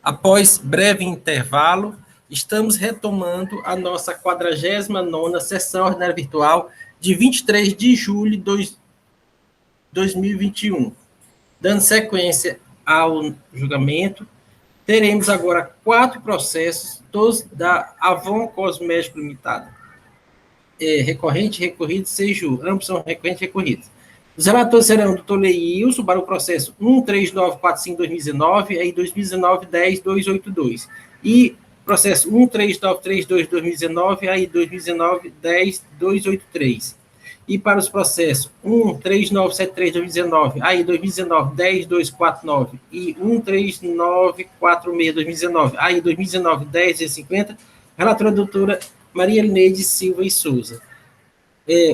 Após breve intervalo, estamos retomando a nossa 49ª sessão ordinária virtual de 23 de julho de 2021. Dando sequência ao julgamento, teremos agora 4 processos, todos da Avon Cosmético Limitada. Recorrente, recorrido, seju, ambos são recorrentes e recorridos. Os relatores serão o doutor Leilson para o processo 13945-2019, aí 2019-10-282. E processo 13932-2019, aí 2019-10-283. E para os processos 13973-2019, aí 2019-10-249 e 13946-2019, aí 2019-10-50, relatora doutora Maria Elineide Silva e Souza.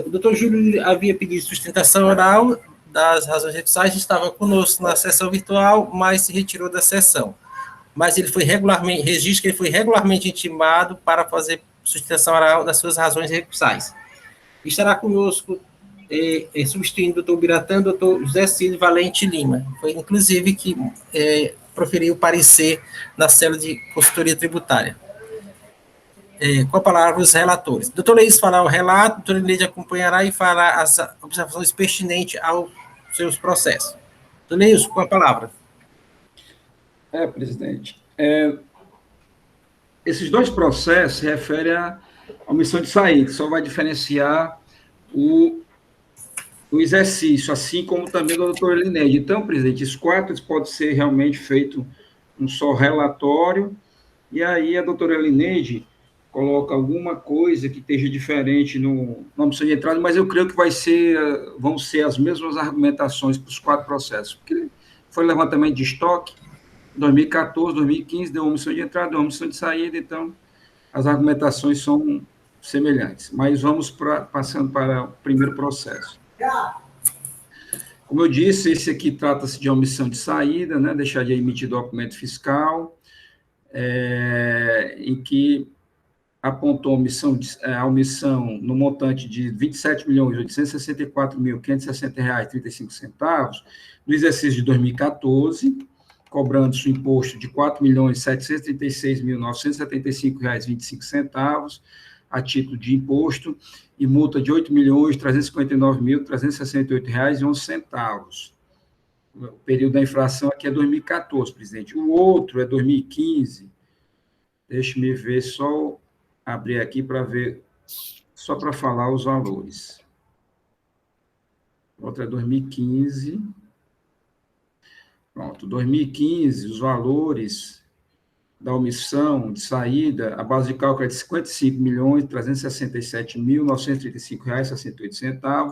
O doutor Júlio havia pedido sustentação oral das razões recursais, estava conosco na sessão virtual, mas se retirou da sessão. Mas ele foi regularmente, registro que ele foi regularmente intimado para fazer sustentação oral das suas razões recursais. Estará conosco, substituindo o doutor Biratã, o doutor José Cid Valente Lima. Foi, inclusive, que proferiu o parecer na célula de consultoria tributária. Com a palavra os relatores. Doutor Leis fará o relato, doutor Elineide acompanhará e fará as observações pertinentes aos seus processos. Doutor Leis, com a palavra. Presidente. Esses dois processos se referem à omissão de saída, que só vai diferenciar o exercício, assim como também do doutor Elineide. Então, presidente, os 4 podem ser realmente feito um só relatório, e aí a doutora Elineide coloca alguma coisa que esteja diferente na omissão de entrada, mas eu creio que vão ser as mesmas argumentações para os 4 processos, porque foi levantamento de estoque, 2014, 2015, deu omissão de entrada, deu omissão de saída, então as argumentações são semelhantes. Mas vamos passando para o primeiro processo. Como eu disse, esse aqui trata-se de omissão de saída, né, deixar de emitir documento fiscal, em que apontou a omissão no montante de R$ 27.864.560,35 no exercício de 2014, cobrando-se o imposto de R$ 4.736.975,25 a título de imposto e multa de R$ 8.359.368,11. O período da infração aqui é 2014, presidente. O outro é 2015. Deixe-me ver só... abrir aqui para ver, só para falar os valores. Outra é 2015. Pronto, 2015, os valores da omissão de saída, a base de cálculo é de R$ 55.367.935,68,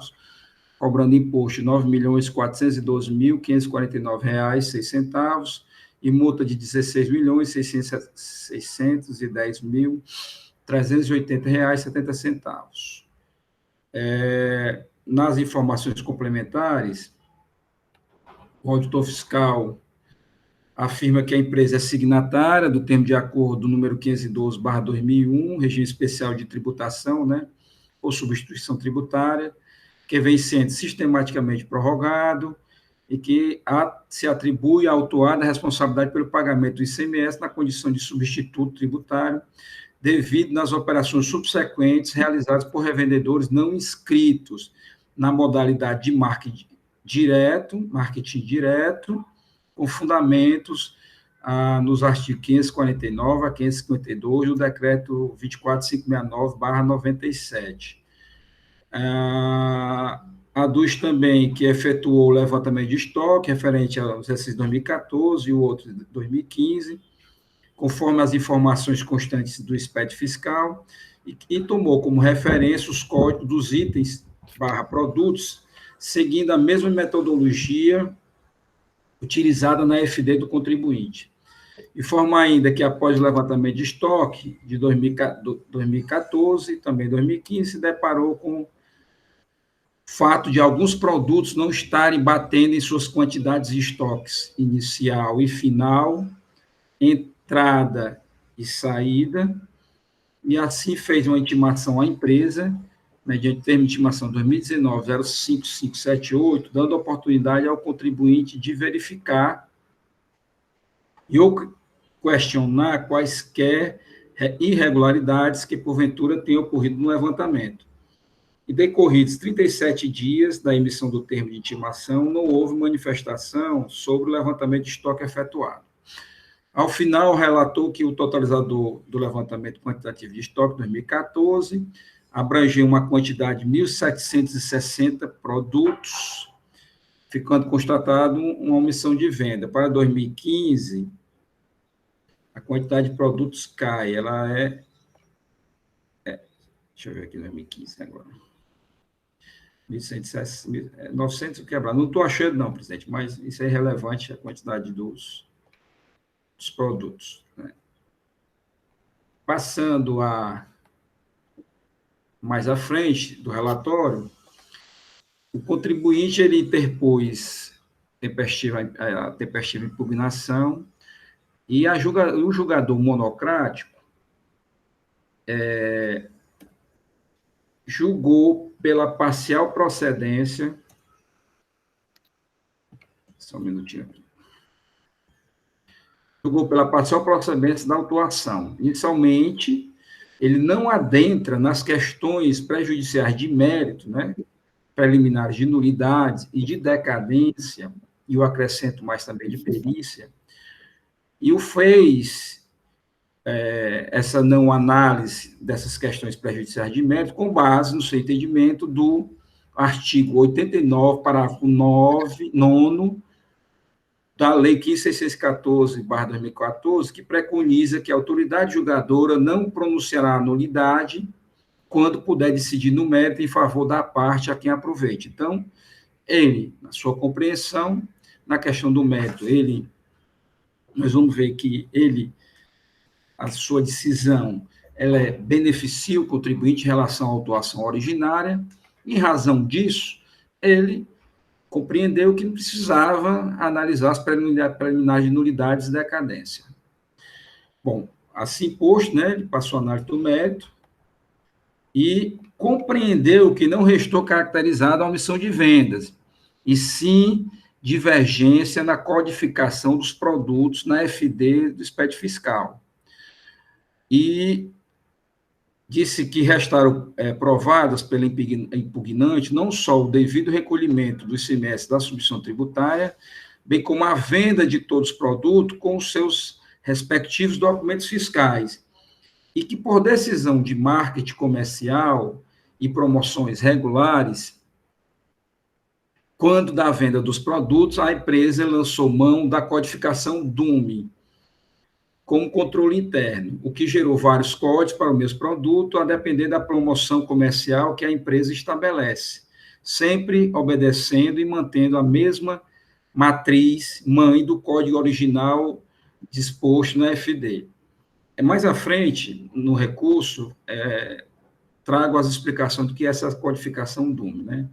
cobrando imposto de R$ 9.412.549,06 e multa de R$ 16.610.380,70. Nas informações complementares, o auditor fiscal afirma que a empresa é signatária do termo de acordo número 512/2001, regime especial de tributação, né, ou substituição tributária, que vem sendo sistematicamente prorrogado e que se atribui à autuada a responsabilidade pelo pagamento do ICMS na condição de substituto tributário, devido nas operações subsequentes realizadas por revendedores não inscritos na modalidade de marketing direto, com fundamentos nos artigos 549 a 552 do decreto 24569/97. Aduz também que efetuou o levantamento de estoque referente ao exercício de 2014 e o outro de 2015, conforme as informações constantes do SPED fiscal, e tomou como referência os códigos dos itens /produtos, seguindo a mesma metodologia utilizada na FD do contribuinte. Informa ainda que, após o levantamento de estoque de 2014 e também 2015, se deparou com o fato de alguns produtos não estarem batendo em suas quantidades de estoques inicial e final, entrada e saída, e assim fez uma intimação à empresa, mediante termo de intimação 2019-05578, dando oportunidade ao contribuinte de verificar questionar quaisquer irregularidades que, porventura, tenham ocorrido no levantamento. E decorridos 37 dias da emissão do termo de intimação, não houve manifestação sobre o levantamento de estoque efetuado. Ao final, relatou que o totalizador do levantamento quantitativo de estoque 2014 abrangeu uma quantidade de 1.760 produtos, ficando constatado uma omissão de venda. Para 2015, a quantidade de produtos cai, ela deixa eu ver aqui, 2015 agora. 1.160, 900 quebrado. Não estou achando, não, presidente, mas isso é irrelevante, a quantidade dos produtos. Né? Passando mais à frente do relatório, o contribuinte ele interpôs a tempestiva impugnação e o julgador monocrático julgou pela parcial procedência. Só um minutinho aqui. Julgou pela parcial procedência da autuação. Inicialmente, ele não adentra nas questões prejudiciais de mérito, né, preliminares de nulidade e de decadência, e o acrescento mais também de perícia, e o fez essa não análise dessas questões prejudiciais de mérito com base no seu entendimento do artigo 89, parágrafo 9, da Lei 15.614/2014, que preconiza que a autoridade julgadora não pronunciará a nulidade quando puder decidir no mérito em favor da parte a quem aproveite. Então, ele, na sua compreensão, na questão do mérito, nós vamos ver que a sua decisão, ela beneficia o contribuinte em relação à autuação originária. Em razão disso, ele compreendeu que não precisava analisar as preliminares de nulidades e decadência. Bom, assim posto, né, ele passou a análise do mérito e compreendeu que não restou caracterizada a omissão de vendas, e sim divergência na codificação dos produtos na FD do expediente fiscal. E disse que restaram provadas pela impugnante não só o devido recolhimento do ICMS da submissão tributária, bem como a venda de todos os produtos com os seus respectivos documentos fiscais, e que, por decisão de marketing comercial e promoções regulares, quando da venda dos produtos, a empresa lançou mão da codificação DUME, com controle interno, o que gerou vários códigos para o mesmo produto, a depender da promoção comercial que a empresa estabelece, sempre obedecendo e mantendo a mesma matriz mãe do código original disposto na FD. Mais à frente, no recurso, trago as explicações do que é essa codificação DUME, né?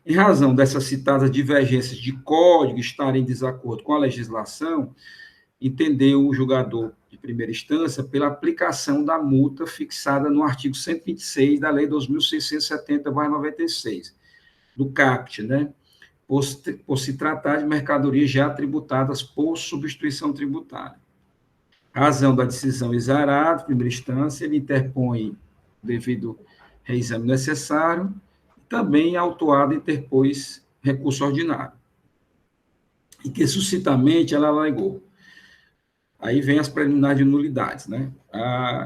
Em razão dessas citadas divergências de código estarem em desacordo com a legislação, entendeu o julgador de primeira instância pela aplicação da multa fixada no artigo 126 da Lei 2.670/96, do CAPT, né? Por se tratar de mercadorias já tributadas por substituição tributária. Razão da decisão exarada, primeira instância, ele interpõe devido reexame necessário, também a autuada interpôs recurso ordinário, e que suscitamente ela alegou. Aí vem as preliminares de nulidades, né?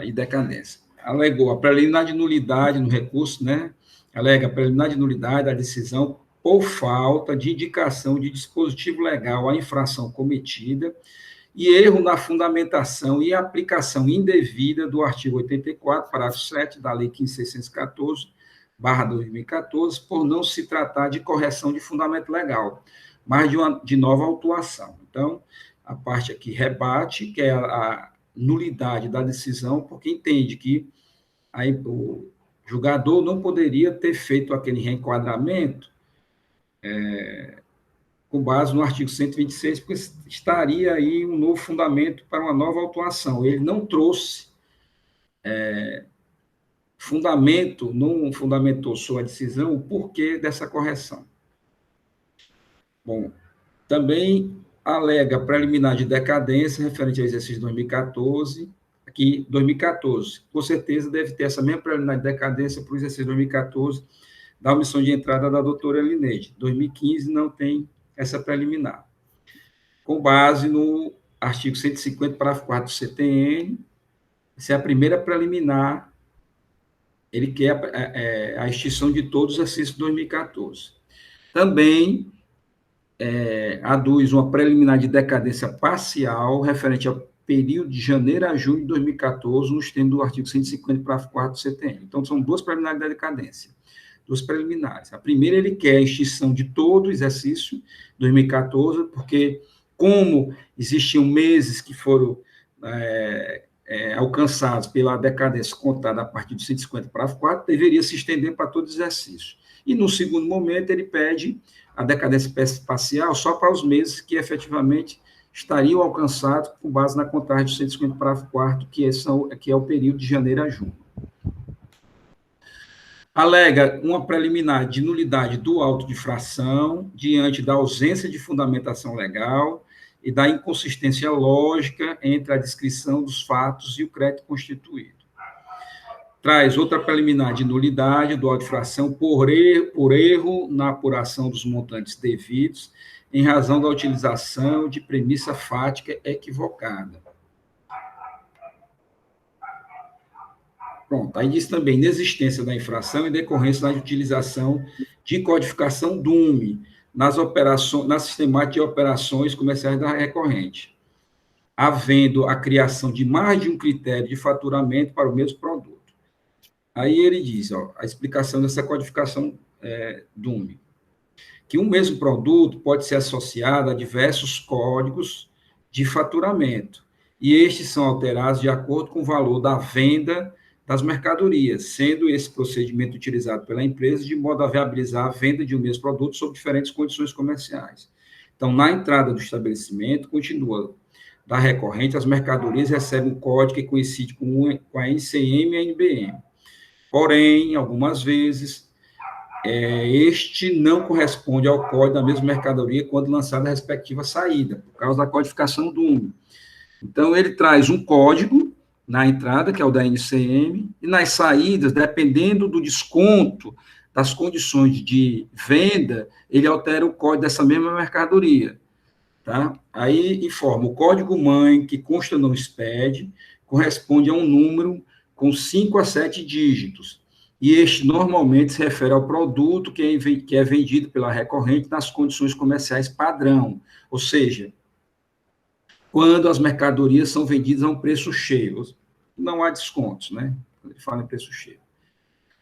E decadência. Alegou a preliminar de nulidade no recurso, né? Alega a preliminar de nulidade da decisão por falta de indicação de dispositivo legal à infração cometida e erro na fundamentação e aplicação indevida do artigo 84, parágrafo 7 da Lei 15.614/2014, por não se tratar de correção de fundamento legal, mas de nova autuação. Então, a parte aqui rebate, que é a nulidade da decisão, porque entende que o julgador não poderia ter feito aquele reenquadramento com base no artigo 126, porque estaria aí um novo fundamento para uma nova autuação. Ele não trouxe fundamento, não fundamentou sua decisão, o porquê dessa correção. Bom, também alega preliminar de decadência referente ao exercício 2014, aqui 2014, com certeza deve ter essa mesma preliminar de decadência para o exercício 2014, da omissão de entrada da doutora Elineide. 2015 não tem essa preliminar. Com base no artigo 150, parágrafo 4 do CTN, essa é a primeira preliminar, ele quer a extinção de todos os exercícios de 2014. Também aduz uma preliminar de decadência parcial referente ao período de janeiro a julho de 2014, nos termos do artigo 150, parágrafo 4 do CTN. Então, são duas preliminares de decadência, duas preliminares. A primeira, ele quer a extinção de todo o exercício 2014, porque, como existiam meses que foram alcançados pela decadência contada a partir do 150, parágrafo 4, deveria se estender para todo o exercício. E, no segundo momento, ele pede a decadência parcial só para os meses que efetivamente estariam alcançados com base na contagem do 150, parágrafo 4, que é o período de janeiro a junho. Alega uma preliminar de nulidade do auto de fração diante da ausência de fundamentação legal e da inconsistência lógica entre a descrição dos fatos e o crédito constituído. Traz outra preliminar de nulidade do auto de fração por erro na apuração dos montantes devidos em razão da utilização de premissa fática equivocada. Pronto, aí diz também inexistência da infração em decorrência da utilização de codificação DUME na sistemática de operações comerciais da recorrente, havendo a criação de mais de um critério de faturamento para o mesmo produto. Aí ele diz, a explicação dessa codificação DUME, que um mesmo produto pode ser associado a diversos códigos de faturamento, e estes são alterados de acordo com o valor da venda das mercadorias, sendo esse procedimento utilizado pela empresa de modo a viabilizar a venda de um mesmo produto sob diferentes condições comerciais. Então, na entrada do estabelecimento, continua da recorrente, as mercadorias recebem um código que coincide com a NCM e a NBM. Porém, algumas vezes, este não corresponde ao código da mesma mercadoria quando lançada a respectiva saída, por causa da codificação DUME. Então, ele traz um código na entrada, que é o da NCM, e nas saídas, dependendo do desconto das condições de venda, ele altera o código dessa mesma mercadoria. Tá? Aí informa, o código-mãe que consta no SPED corresponde a um número com 5 a 7 dígitos, e este normalmente se refere ao produto que é vendido pela recorrente nas condições comerciais padrão, ou seja, quando as mercadorias são vendidas a um preço cheio, não há descontos, né? Quando ele fala em preço cheio.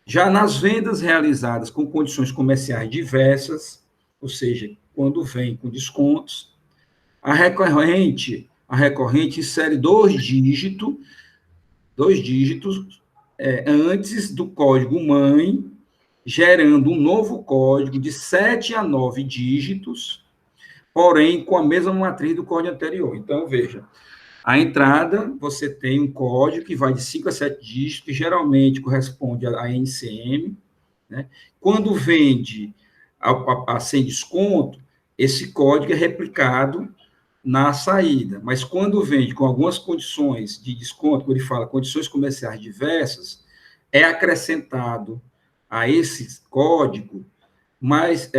Já nas vendas realizadas com condições comerciais diversas, ou seja, quando vem com descontos, a recorrente insere dois dígitos antes do código-mãe, gerando um novo código de 7 a 9 dígitos, porém com a mesma matriz do código anterior. Então, veja, a entrada, você tem um código que vai de 5 a 7 dígitos, que geralmente corresponde à NCM, né? Quando vende a sem desconto, esse código é replicado na saída, mas quando vende com algumas condições de desconto, quando ele fala condições comerciais diversas, é acrescentado a esse código mais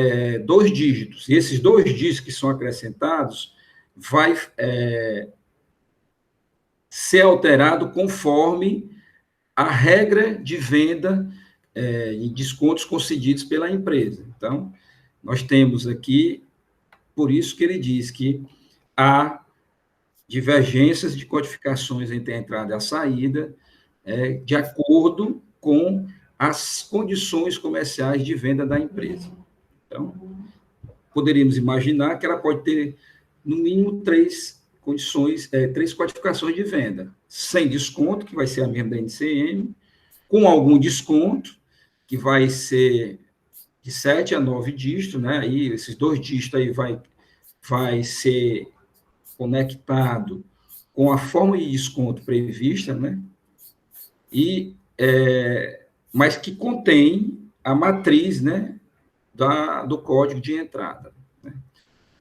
2 dígitos, e esses 2 dígitos que são acrescentados vai ser alterado conforme a regra de venda e descontos concedidos pela empresa. Então, nós temos aqui, por isso que ele diz que há divergências de codificações entre a entrada e a saída, de acordo com as condições comerciais de venda da empresa. Então, poderíamos imaginar que ela pode ter, no mínimo, 3 condições, 3 codificações de venda. Sem desconto, que vai ser a mesma da NCM, com algum desconto, que vai ser de 7 a 9 dígitos, né? Aí, esses 2 dígitos aí vai ser conectado com a forma de desconto prevista, né? Mas que contém a matriz, né, do código de entrada, né?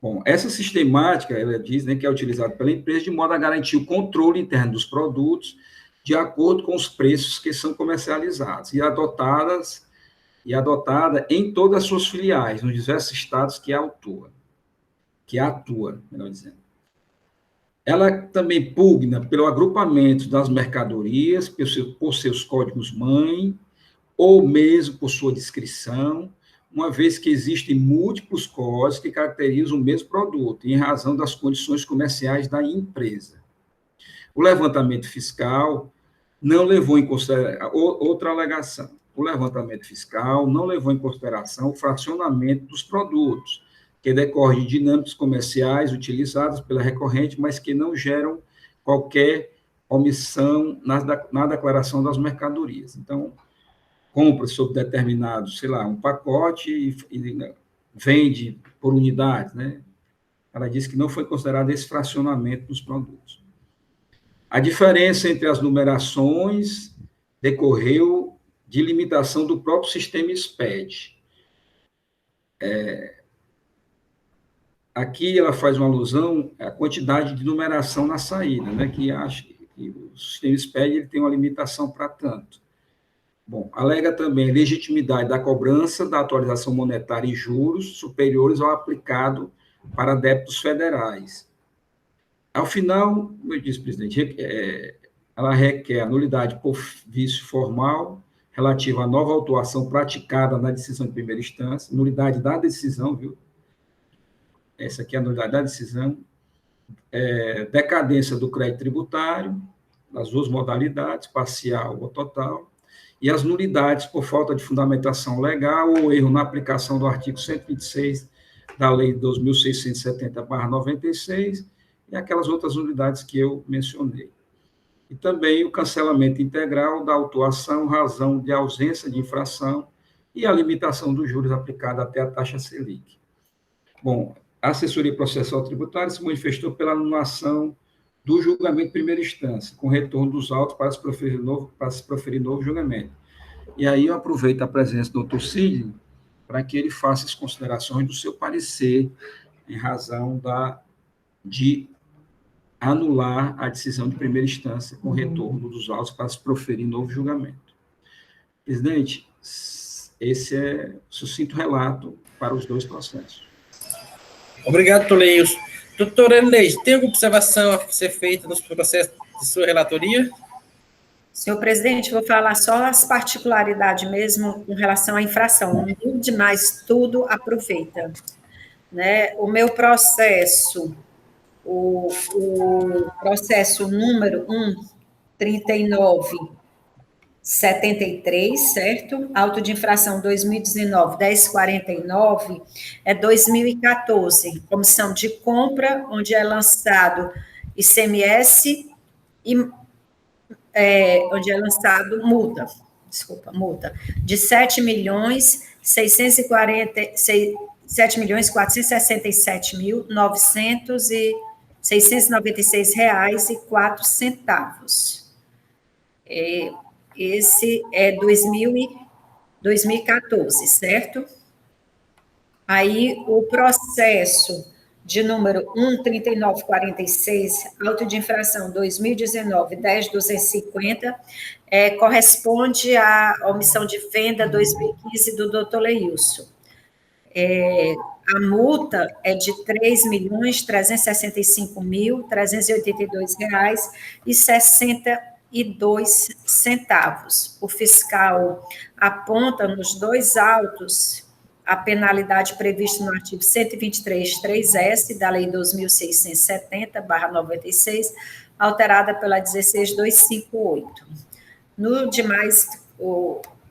Bom, essa sistemática, ela diz, né, que é utilizada pela empresa de modo a garantir o controle interno dos produtos de acordo com os preços que são comercializados e adotada em todas as suas filiais, nos diversos estados que atua, melhor dizendo. Ela também pugna pelo agrupamento das mercadorias, por seus códigos-mãe, ou mesmo por sua descrição, uma vez que existem múltiplos códigos que caracterizam o mesmo produto, em razão das condições comerciais da empresa. O levantamento fiscal não levou em consideração, outra alegação, o levantamento fiscal não levou em consideração o fracionamento dos produtos, que decorre de dinâmicas comerciais utilizadas pela recorrente, mas que não geram qualquer omissão na declaração das mercadorias. Então, compra sob determinado, sei lá, um pacote e vende por unidade, né? Ela disse que não foi considerado esse fracionamento dos produtos. A diferença entre as numerações decorreu de limitação do próprio sistema SPED. Aqui ela faz uma alusão à quantidade de numeração na saída, né, que acha que o sistema SPED ele tem uma limitação para tanto. Bom, alega também legitimidade da cobrança da atualização monetária em juros superiores ao aplicado para débitos federais. Ao final, como eu disse, presidente, ela requer a nulidade por vício formal relativa à nova autuação praticada na decisão de primeira instância, nulidade da decisão, viu? Essa aqui é a nulidade da decisão, decadência do crédito tributário, nas duas modalidades, parcial ou total, e as nulidades por falta de fundamentação legal ou erro na aplicação do artigo 126 da Lei 2.670/96 e aquelas outras nulidades que eu mencionei. E também o cancelamento integral da autuação, razão de ausência de infração e a limitação dos juros aplicada até a taxa Selic. Bom, a assessoria processual tributária se manifestou pela anulação do julgamento de primeira instância, com retorno dos autos para se proferir novo julgamento. E aí eu aproveito a presença do doutor Sidney para que ele faça as considerações do seu parecer em razão de anular a decisão de primeira instância com retorno dos autos para se proferir novo julgamento. Presidente, esse é o sucinto relato para os dois processos. Obrigado, doutor Leilson. Doutora Neide, tem alguma observação a ser feita nos processos de sua relatoria? Senhor presidente, vou falar só as particularidades mesmo com relação à infração. Não mude mais, tudo aproveita. Né? O meu processo, o processo número 13973, certo? Auto de infração 2019-1049, é 2014, comissão de compra, onde é lançado ICMS e onde é lançado multa, de 7.467.996,04. Esse é 2014, certo? Aí, o processo de número 13946, auto de infração 2019-10.250, corresponde à omissão de venda 2015 do doutor Leilson. A multa é de R$ 3.365.382,62. O fiscal aponta nos dois autos a penalidade prevista no artigo 123.3S da Lei 2.670/96, alterada pela 16.258. No demais,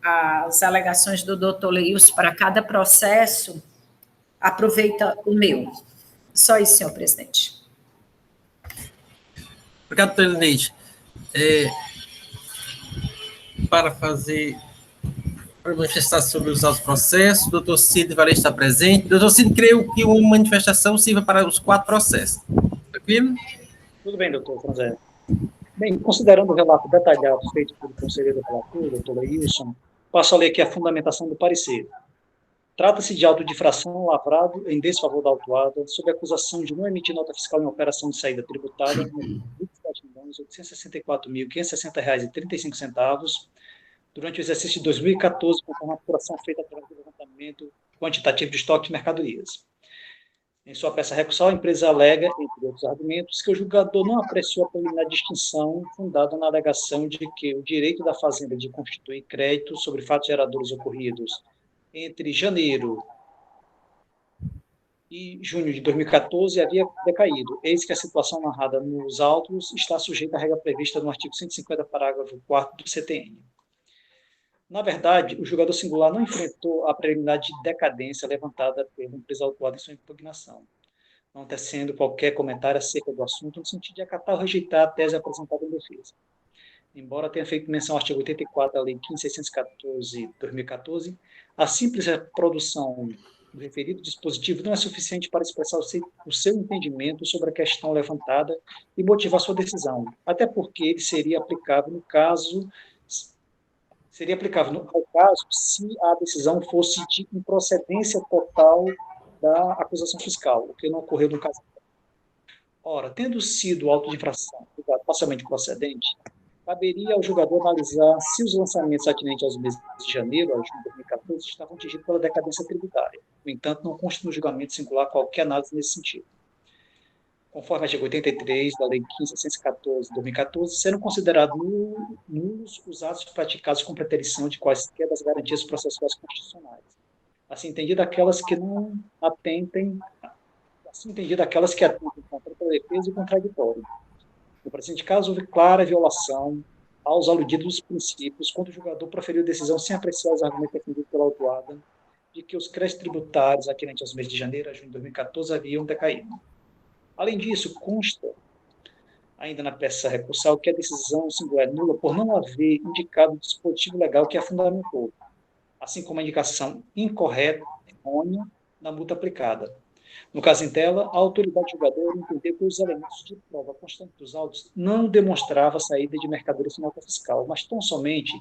as alegações do doutor Leilson para cada processo, aproveita o meu. Só isso, senhor presidente. Obrigado, doutora Neide. Para manifestar sobre os autos processos, o doutor Cid vai estar presente. Doutor Cid, creio que uma manifestação sirva para os 4 processos. Tranquilo? Tudo bem, doutor Franzé. Bem, considerando o relato detalhado feito pelo conselheiro relator, doutor Leilson, passo a ler aqui a fundamentação do parecer. Trata-se de auto de infração lavrado em desfavor da autuada, sob acusação de não emitir nota fiscal em operação de saída tributária, R$ 27.864.560,35, durante o exercício de 2014, conforme a apuração feita através do levantamento quantitativo de estoque de mercadorias. Em sua peça recursal, a empresa alega, entre outros argumentos, que o julgador não apreciou a preliminar distinção fundada na alegação de que o direito da fazenda de constituir crédito sobre fatos geradores ocorridos entre janeiro e junho de 2014 havia decaído, eis que a situação narrada nos autos está sujeita à regra prevista no artigo 150, parágrafo 4º do CTN. Na verdade, o julgador singular não enfrentou a preliminar de decadência levantada pela empresa autuada em sua impugnação, não tecendo qualquer comentário acerca do assunto no sentido de acatar ou rejeitar a tese apresentada em defesa. Embora tenha feito menção ao artigo 84 da Lei 15.614/2014, a simples reprodução do referido dispositivo não é suficiente para expressar o seu entendimento sobre a questão levantada e motivar sua decisão, até porque ele seria aplicável ao caso se a decisão fosse de improcedência total da acusação fiscal, o que não ocorreu no caso. Ora, tendo sido o auto de infração julgado parcialmente procedente, caberia ao julgador analisar se os lançamentos atinentes aos meses de janeiro a junho de 2014 estavam atingidos pela decadência tributária. No entanto, não consta no julgamento singular qualquer análise nesse sentido. Conforme o artigo 83 da Lei 15.614/2014, serão considerados nulos os atos praticados com preterição de quaisquer das garantias processuais constitucionais, assim entendidas aquelas que atentem contra a defesa e contraditório. No presente caso, houve clara violação aos aludidos princípios quando o julgador proferiu decisão sem apreciar os argumentos defendidos pela autuada de que os créditos tributários atinentes aos meses de janeiro a junho de 2014 haviam decaído. Além disso, consta, ainda na peça recursal, que a decisão singular é nula por não haver indicado o dispositivo legal que a fundamentou, assim como a indicação incorreta, errônea, na multa aplicada. No caso em tela, a autoridade julgadora entendeu que os elementos de prova constantes dos autos não demonstravam a saída de mercadorias sem nota fiscal, mas tão somente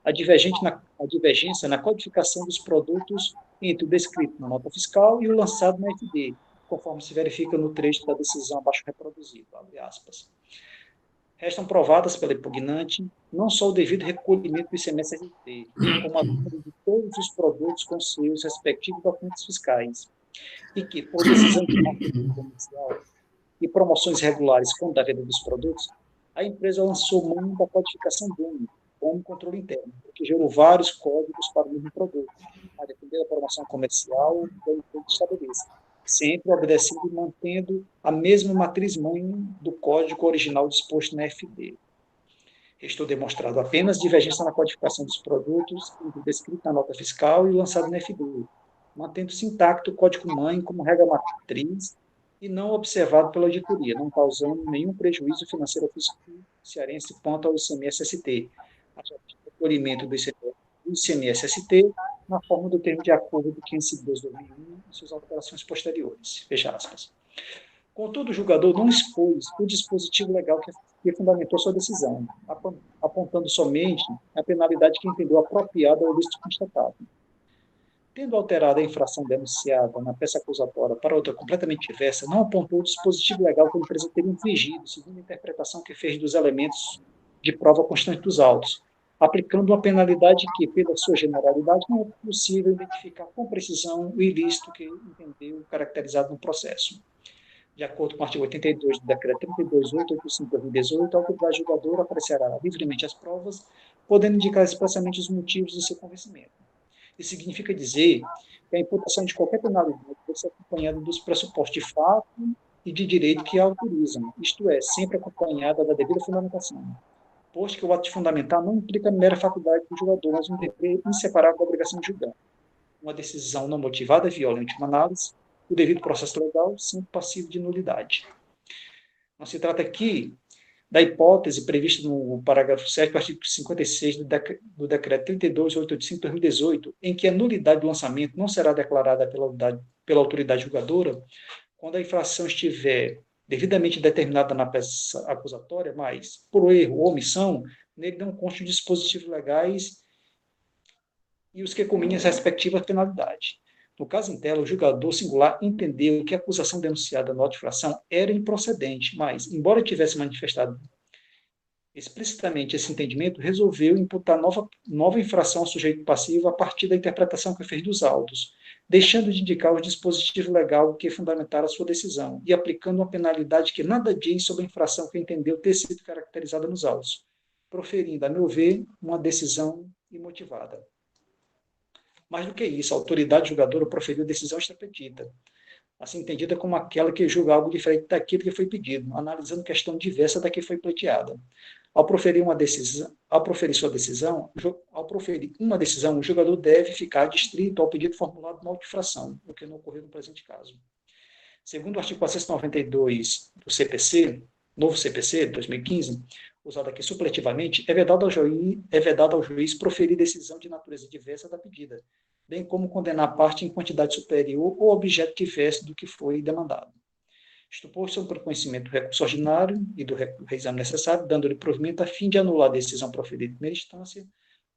a divergência na codificação dos produtos entre o descrito na nota fiscal e o lançado na FD, conforme se verifica no trecho da decisão abaixo reproduzido, abre aspas. Restam provadas pela impugnante não só o devido recolhimento do ICMS-RT, como a venda de todos os produtos com seus respectivos documentos fiscais, e que, por decisão de marketing comercial e promoções regulares quanto à venda dos produtos, a empresa lançou mão da codificação única, como controle interno, o que gerou vários códigos para o mesmo produto, a depender da promoção comercial que a empresa estabeleça, sempre obedecendo e mantendo a mesma matriz-mãe do código original disposto na FD. Restou demonstrado apenas divergência na codificação dos produtos entre o descrito na nota fiscal e o lançado na FD, mantendo-se intacto o código-mãe como regra matriz e não observado pela auditoria, não causando nenhum prejuízo financeiro ao fisco cearense quanto ao ICMS-ST, a recolhimento do ICMS-ST na forma do termo de acordo do 502/2001 e suas alterações posteriores. Fecha aspas. Contudo, o julgador não expôs o dispositivo legal que fundamentou sua decisão, apontando somente a penalidade que entendeu apropriada ao ilícito constatado. Tendo alterado a infração denunciada na peça acusatória para outra completamente diversa, não apontou o dispositivo legal que a empresa teria infringido, segundo a interpretação que fez dos elementos de prova constante dos autos, aplicando uma penalidade que, pela sua generalidade, não é possível identificar com precisão o ilícito que entendeu caracterizado no processo. De acordo com o artigo 82 do Decreto 32.885/2018, a autoridade julgadora apreciará livremente as provas, podendo indicar expressamente os motivos de seu convencimento. Isso significa dizer que a imputação de qualquer penalidade deve ser acompanhada dos pressupostos de fato e de direito que a autorizam, isto é, sempre acompanhada da devida fundamentação, posto que o ato de fundamentar não implica mera faculdade do julgador, mas um dever inseparável da obrigação de julgar. Uma decisão não motivada viola, em última análise, o devido processo legal, sendo passivo de nulidade. Não se trata aqui da hipótese prevista no parágrafo 7 do artigo 56 do Decreto 32.885/2018, em que a nulidade do lançamento não será declarada pela autoridade julgadora quando a infração estiver devidamente determinada na peça acusatória, mas, por erro ou omissão, nele não constam dispositivos legais e os que cominem as respectivas penalidades. No caso em tela, o julgador singular entendeu que a acusação denunciada na auto-infração era improcedente, mas, embora tivesse manifestado explicitamente esse entendimento, resolveu imputar nova infração ao sujeito passivo a partir da interpretação que fez dos autos, deixando de indicar o dispositivo legal que fundamentara a sua decisão e aplicando uma penalidade que nada diz sobre a infração que entendeu ter sido caracterizada nos autos, proferindo, a meu ver, uma decisão imotivada. Mais do que isso, a autoridade julgadora proferiu decisão extrapetita, assim entendida como aquela que julga algo diferente daquilo que foi pedido, analisando questão diversa da que foi pleiteada. Ao proferir uma decisão, o julgador deve ficar adstrito ao pedido formulado na auto-infração, o que não ocorreu no presente caso. Segundo o artigo 492 do CPC, novo CPC de 2015, usado aqui supletivamente, é vedado ao juiz proferir decisão de natureza diversa da pedida, bem como condenar a parte em quantidade superior ou objeto diverso do que foi demandado. Isto posto sobre o conhecimento do recurso ordinário e do reexame necessário, dando-lhe provimento a fim de anular a decisão proferida em primeira instância,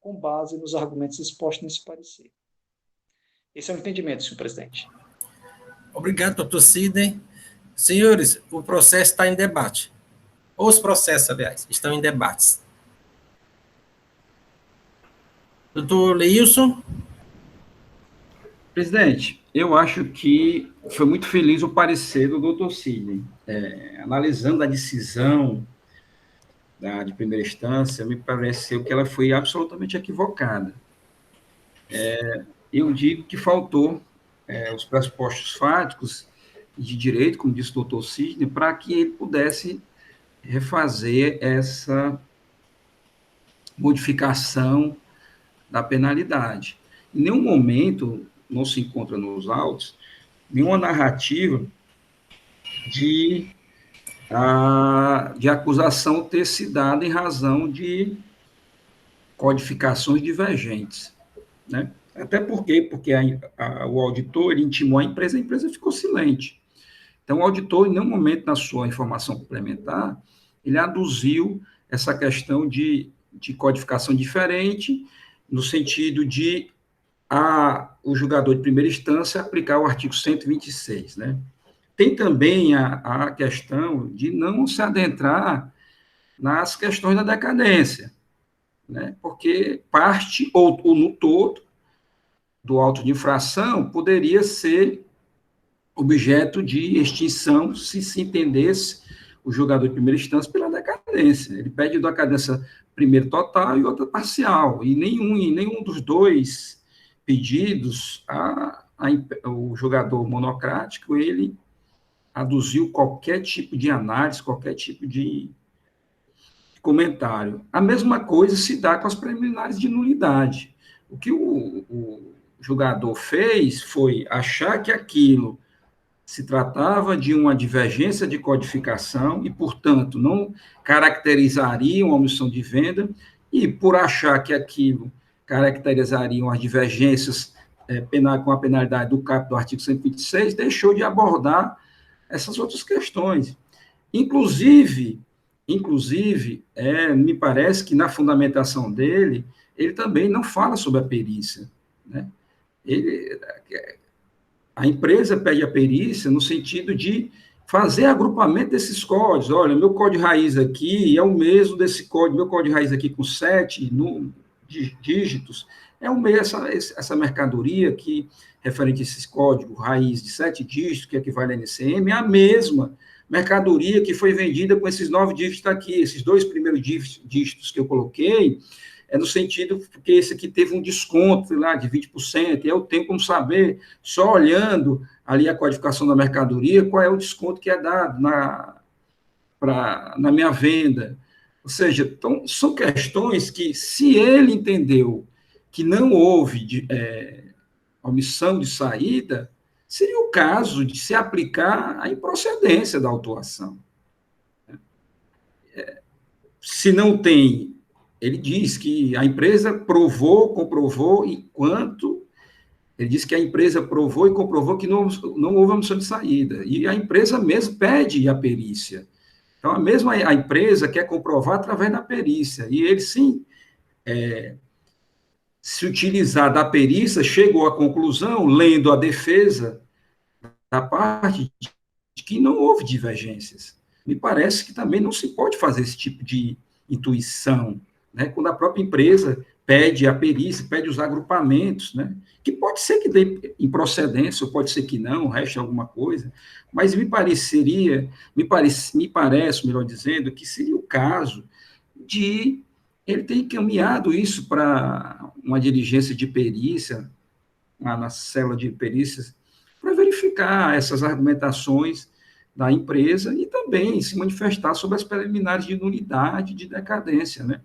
com base nos argumentos expostos nesse parecer. Esse é o entendimento, senhor presidente. Obrigado, doutor Sidney. Senhores, o processo está em debate. Os processos, aliás, estão em debates. Doutor Leilson? Presidente, eu acho que foi muito feliz o parecer do doutor Sidney. Analisando a decisão de primeira instância, me pareceu que ela foi absolutamente equivocada. Eu digo que faltou os pressupostos fáticos de direito, como disse o doutor Sidney, para que ele pudesse refazer essa modificação da penalidade. Em nenhum momento não se encontra nos autos nenhuma narrativa de acusação ter se dado em razão de codificações divergentes, né? Até porque o auditor ele intimou a empresa ficou silente. Então, o auditor, em nenhum momento na sua informação complementar, ele aduziu essa questão de codificação diferente, no sentido de o julgador de primeira instância aplicar o artigo 126, né? Tem também a questão de não se adentrar nas questões da decadência, né? Porque parte, ou no todo, do auto de infração poderia ser objeto de extinção se entendesse o julgador de primeira instância pela decadência. Ele pede da decadência primeiro total e outra parcial, e nenhum dos dois pedidos, o julgador monocrático, ele aduziu qualquer tipo de análise, qualquer tipo de comentário. A mesma coisa se dá com as preliminares de nulidade. O que o julgador fez foi achar que aquilo se tratava de uma divergência de codificação e, portanto, não caracterizaria uma omissão de venda, e por achar que aquilo caracterizariam as divergências com a penalidade do caput do artigo 126, deixou de abordar essas outras questões. Inclusive, me parece que na fundamentação dele, ele também não fala sobre a perícia, né? A empresa pede a perícia no sentido de fazer agrupamento desses códigos. Olha, meu código raiz aqui é o mesmo desse código, meu código raiz aqui com 7 dígitos, é o mesmo, essa mercadoria que, referente a esses códigos raiz de 7 dígitos, que equivale a NCM, é a mesma mercadoria que foi vendida com esses 9 dígitos aqui, esses 2 primeiros dígitos que eu coloquei, no sentido porque esse aqui teve um desconto lá de 20%, e eu tenho como saber, só olhando ali a codificação da mercadoria, qual é o desconto que é dado na minha venda. Ou seja, então, são questões que, se ele entendeu que não houve omissão de saída, seria o caso de se aplicar a improcedência da autuação. Se não tem, ele diz que a empresa comprovou, enquanto ele diz que a empresa provou e comprovou que não houve omissão de saída, e a empresa mesmo pede a perícia. Então, a empresa quer comprovar através da perícia, e ele, sim, se utilizar da perícia, chegou à conclusão, lendo a defesa da parte, de que não houve divergências. Me parece que também não se pode fazer esse tipo de intuição, né? Quando a própria empresa pede a perícia, pede os agrupamentos, né? Que pode ser que dê improcedência, ou pode ser que não, reste alguma coisa, mas me parece, melhor dizendo, que seria o caso de ele ter encaminhado isso para uma diligência de perícia, lá na célula de perícias, para verificar essas argumentações da empresa e também se manifestar sobre as preliminares de nulidade, de decadência, né?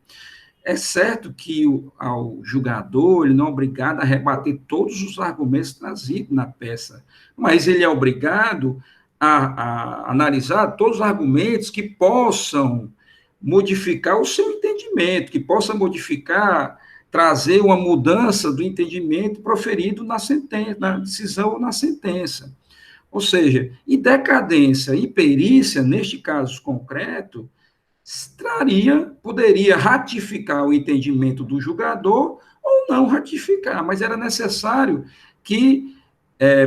É certo que ao julgador ele não é obrigado a rebater todos os argumentos trazidos na peça, mas ele é obrigado a analisar todos os argumentos que possam modificar o seu entendimento, que possa modificar, trazer uma mudança do entendimento proferido na sentença, na decisão ou na sentença. Ou seja, e decadência e perícia, neste caso concreto, poderia ratificar o entendimento do julgador ou não ratificar, mas era necessário que,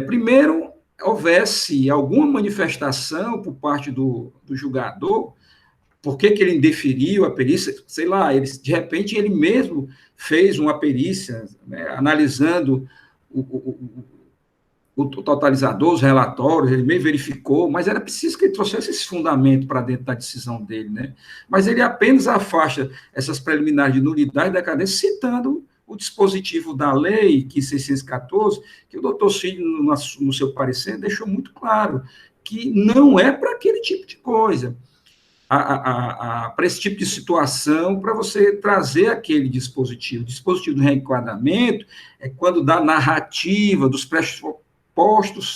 primeiro, houvesse alguma manifestação por parte do julgador, por que ele indeferiu a perícia, sei lá, de repente ele mesmo fez uma perícia, né, analisando o totalizador, os relatórios, ele meio verificou, mas era preciso que ele trouxesse esse fundamento para dentro da decisão dele, né? Mas ele apenas afasta essas preliminares de nulidade e decadência, citando o dispositivo da lei 15.614, que o doutor Cid, no seu parecer, deixou muito claro, que não é para aquele tipo de coisa. Para esse tipo de situação, para você trazer aquele dispositivo. O dispositivo do reenquadramento é quando dá narrativa dos pressupostos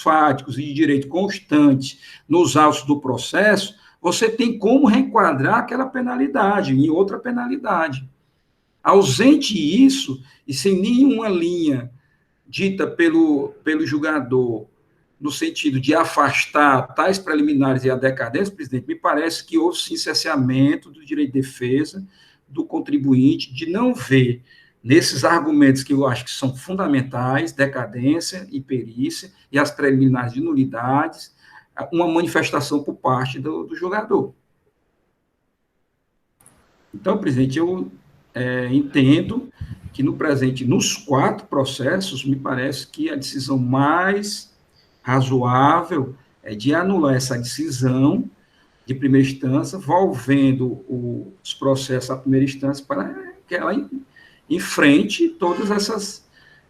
fáticos e de direito constante nos autos do processo, você tem como reenquadrar aquela penalidade em outra penalidade. Ausente isso, e sem nenhuma linha dita pelo julgador, no sentido de afastar tais preliminares e a decadência, presidente, me parece que houve sim cerceamento do direito de defesa do contribuinte, de não ver nesses argumentos que eu acho que são fundamentais, decadência e perícia, e as preliminares de nulidades, uma manifestação por parte do julgador. Então, presidente, eu entendo que no presente, nos 4 processos, me parece que a decisão mais razoável é de anular essa decisão de primeira instância, volvendo os processos à primeira instância para que ela enfrente todas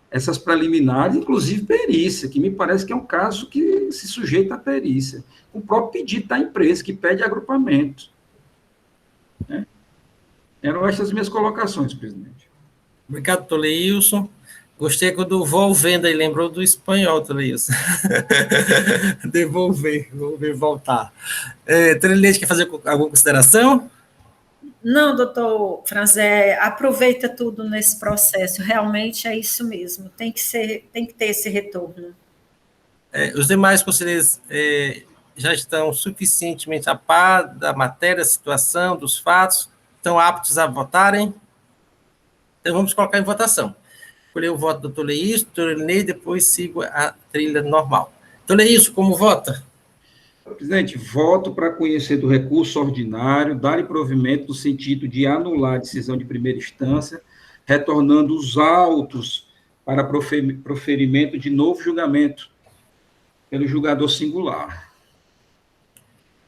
essas preliminares, inclusive perícia, que me parece que é um caso que se sujeita à perícia, o próprio pedido da empresa, que pede agrupamento. Né? Eram essas minhas colocações, presidente. Obrigado, doutor Leilson. Gostei quando o volvendo aí lembrou do espanhol, doutor Leilson. Devolver, voltar. Trelinete, quer fazer alguma consideração? Não, doutor Franzé, aproveita tudo nesse processo, realmente é isso mesmo, tem que ter esse retorno. Os demais conselheiros já estão suficientemente a par da matéria, da situação, dos fatos, estão aptos a votarem? Então, vamos colocar em votação. Escolher o voto do doutor Leilson, doutor Ney, depois sigo a trilha normal. Doutor Leilson, como vota? Presidente, voto para conhecer do recurso ordinário, dar-lhe provimento no sentido de anular a decisão de primeira instância, retornando os autos para proferimento de novo julgamento pelo julgador singular.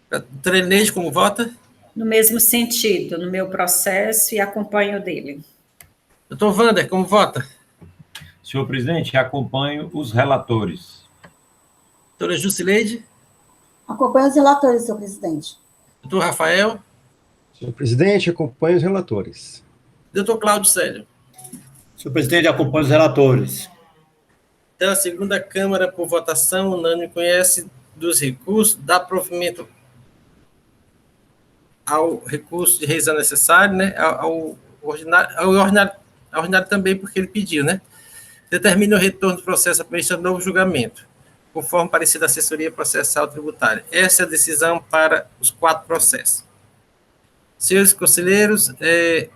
Doutor Eneide, como vota? No mesmo sentido, no meu processo, e acompanho dele. Doutor Wander, como vota? Senhor presidente, acompanho os relatores. Doutora Jusileide? Acompanho os relatores, senhor presidente. Doutor Rafael? Senhor presidente, acompanho os relatores. Doutor Cláudio Célio? Senhor presidente, acompanho os relatores. Então, a segunda Câmara, por votação unânime, conhece dos recursos, dá provimento ao recurso de revisão necessário, né? Ao ordinário também, porque ele pediu, né? Determina o retorno do processo à primeira novo julgamento, conforme parecer da assessoria processal tributária. Essa é a decisão para os 4 processos. Senhores conselheiros,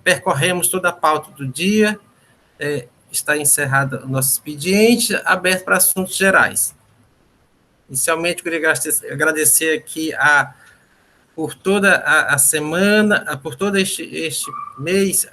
percorremos toda a pauta do dia, está encerrado o nosso expediente, aberto para assuntos gerais. Inicialmente, eu queria agradecer aqui por toda a semana, por todo este mês,